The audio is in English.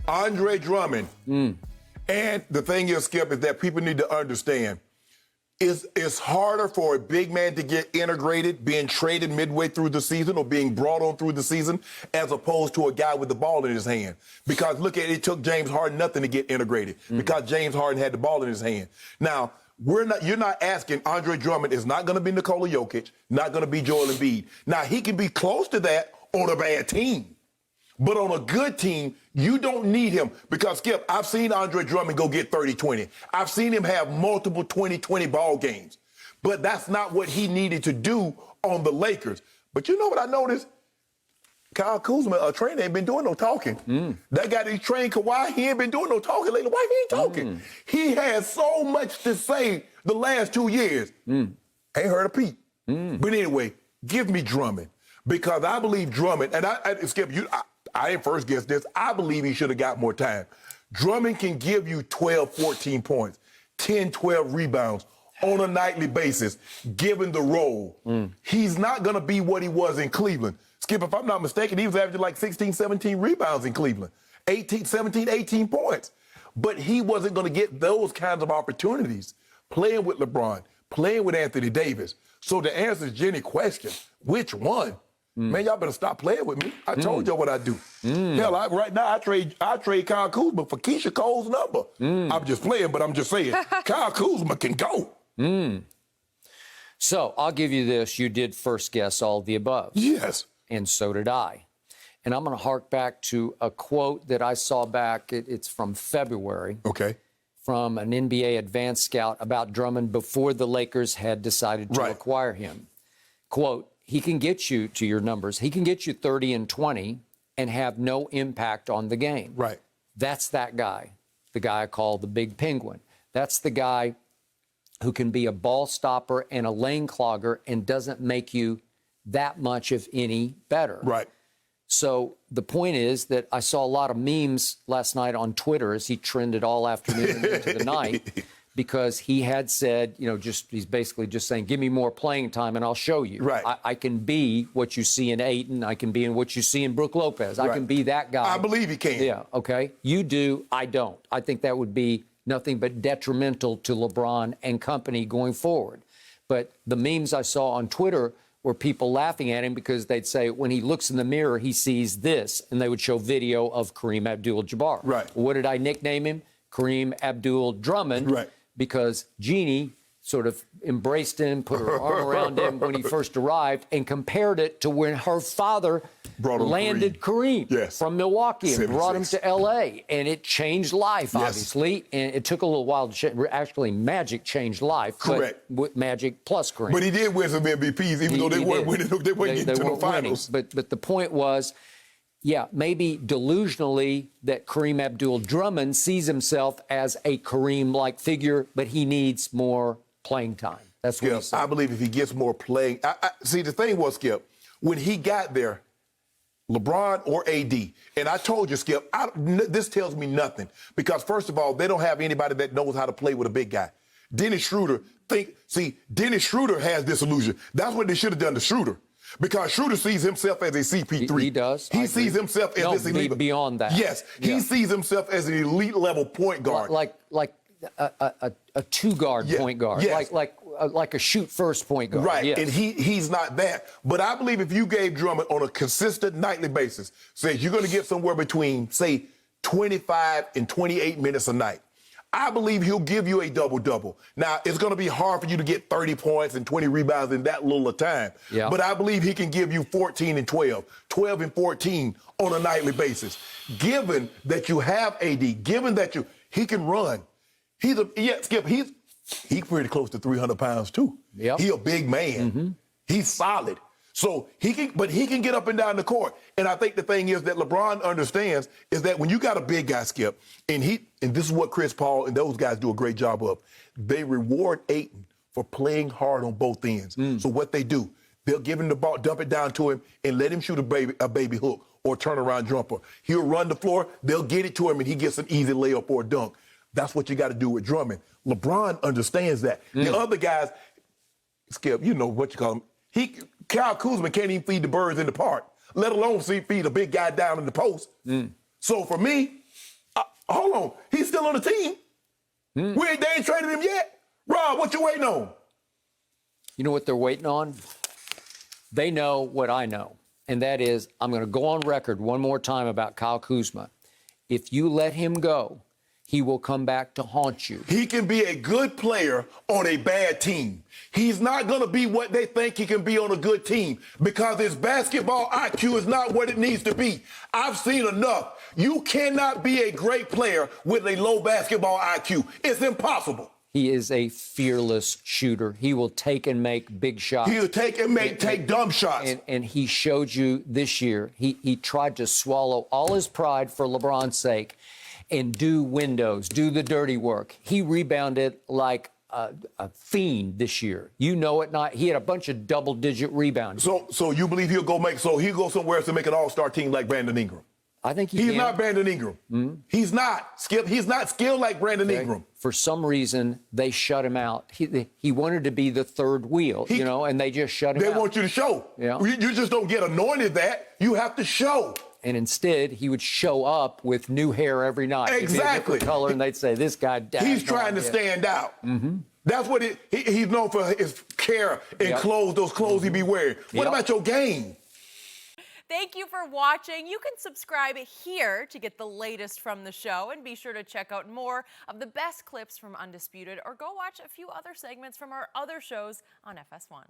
Andre Drummond. And the thing is, Skip, is that people need to understand it's harder for a big man to get integrated being traded midway through the season or being brought on through the season as opposed to a guy with the ball in his hand. Because look at it took James Harden nothing to get integrated because James Harden had the ball in his hand. Now, you're not asking Andre Drummond is not going to be Nikola Jokic, not going to be Joel Embiid. Now, he can be close to that on a bad team. But on a good team, you don't need him because, Skip, I've seen Andre Drummond go get 30-20. I've seen him have multiple 20-20 ball games. But that's not what he needed to do on the Lakers. But you know what I noticed? Kyle Kuzma, a trainer, ain't been doing no talking. That guy that he trained Kawhi, he ain't been doing no talking lately. Why he ain't talking? He has so much to say the last 2 years. Ain't heard a peep. But anyway, give me Drummond because I believe Drummond, and Skip, I didn't first guess this. I believe he should have got more time. Drummond can give you 12, 14 points, 10, 12 rebounds on a nightly basis, given the role. He's not going to be what he was in Cleveland. Skip, if I'm not mistaken, he was averaging like 16, 17 rebounds in Cleveland, 17, 18 points. But he wasn't going to get those kinds of opportunities playing with LeBron, playing with Anthony Davis. So to answer Jenny's question, which one? Man, y'all better stop playing with me. I told y'all what I do. Hell, right now I trade Kyle Kuzma for Keisha Cole's number. I'm just playing, but I'm just saying, Kyle Kuzma can go. So I'll give you this. You did first guess all of the above. Yes. And so did I. And I'm going to hark back to a quote that I saw back. It's from February. Okay. From an NBA advanced scout about Drummond before the Lakers had decided to acquire him. Quote, he can get you to your numbers. He can get you 30 and 20 and have no impact on the game. Right. That's that guy, the guy I call the big penguin. That's the guy who can be a ball stopper and a lane clogger and doesn't make you that much, if any, better. Right. So the point is that I saw a lot of memes last night on Twitter as he trended all afternoon into the night. Because he had said, he's basically just saying, give me more playing time and I'll show you. Right. I can be what you see in Ayton. I can be in what you see in Brook Lopez. I can be that guy. I believe he can. Yeah, okay. You do, I don't. I think that would be nothing but detrimental to LeBron and company going forward. But the memes I saw on Twitter were people laughing at him because they'd say when he looks in the mirror, he sees this. And they would show video of Kareem Abdul-Jabbar. Right. What did I nickname him? Kareem Abdul-Drummond. Right. Because Jeannie sort of embraced him, put her arm around him when he first arrived, and compared it to when her father landed Kareem from Milwaukee and brought him to L.A. And it changed life, obviously. And it took a little while to change. Actually, Magic changed life. Correct. But with Magic plus Kareem. But he did win some MVPs, even though they weren't winning. They weren't getting to the finals. But the point was, maybe delusionally that Kareem Abdul-Drummond sees himself as a Kareem-like figure, but he needs more playing time. That's what he said. I believe if he gets more playing. See, the thing was, Skip, when he got there, LeBron or AD, and I told you, Skip, this tells me nothing. Because, first of all, they don't have anybody that knows how to play with a big guy. Dennis Schroeder, Dennis Schroeder has this illusion. That's what they should have done to Schroeder. Because Schroeder sees himself as a CP3. He does. He sees himself as this elite. Beyond that. Yes. He sees himself as an elite level point guard. Like a two-guard point guard. Yes. Like a shoot-first point guard. Right. Yes. And he's not that. But I believe if you gave Drummond on a consistent nightly basis, says you're going to get somewhere between, say, 25 and 28 minutes a night. I believe he'll give you a double-double. Now, it's going to be hard for you to get 30 points and 20 rebounds in that little of time. Yeah. But I believe he can give you 14 and 12, 12 and 14 on a nightly basis. Given that you have AD, given that he can run. Skip, he's pretty close to 300 pounds, too. Yep. He's a big man. He's solid. So he can get up and down the court. And I think the thing is that LeBron understands is that when you got a big guy, Skip, and this is what Chris Paul and those guys do a great job of, they reward Ayton for playing hard on both ends. So what they do, they'll give him the ball, dump it down to him, and let him shoot a baby hook or turnaround jumper. He'll run the floor, they'll get it to him, and he gets an easy layup or a dunk. That's what you got to do with Drummond. LeBron understands that. The other guys, Skip, you know what you call him. Kyle Kuzma can't even feed the birds in the park, let alone feed a big guy down in the post. So for me, hold on, he's still on the team. They ain't traded him yet. Rob, what you waiting on? You know what they're waiting on? They know what I know, and that is I'm going to go on record one more time about Kyle Kuzma. If you let him go, he will come back to haunt you. He can be a good player on a bad team. He's not going to be what they think he can be on a good team because his basketball IQ is not what it needs to be. I've seen enough. You cannot be a great player with a low basketball IQ. It's impossible. He is a fearless shooter. He will take and make big shots. He'll take and take dumb shots. And he showed you this year, he tried to swallow all his pride for LeBron's sake and do windows, do the dirty work. He rebounded like a fiend this year. You know it not. He had a bunch of double-digit rebounds. So you believe he'll go somewhere else to make an all-star team like Brandon Ingram? I think he's not Brandon Ingram. Mm-hmm. He's not skilled like Brandon Ingram. For some reason, they shut him out. He wanted to be the third wheel, and they just shut him out. They want you to show. Yeah. You just don't get anointed that. You have to show. And instead, he would show up with new hair every night. Exactly. Color, and they'd say, this guy died. He's trying to stand out. Mm-hmm. That's what he's known for, his care and clothes, those clothes he be wearing. What about your game? Thank you for watching. You can subscribe here to get the latest from the show, and be sure to check out more of the best clips from Undisputed, or go watch a few other segments from our other shows on FS1.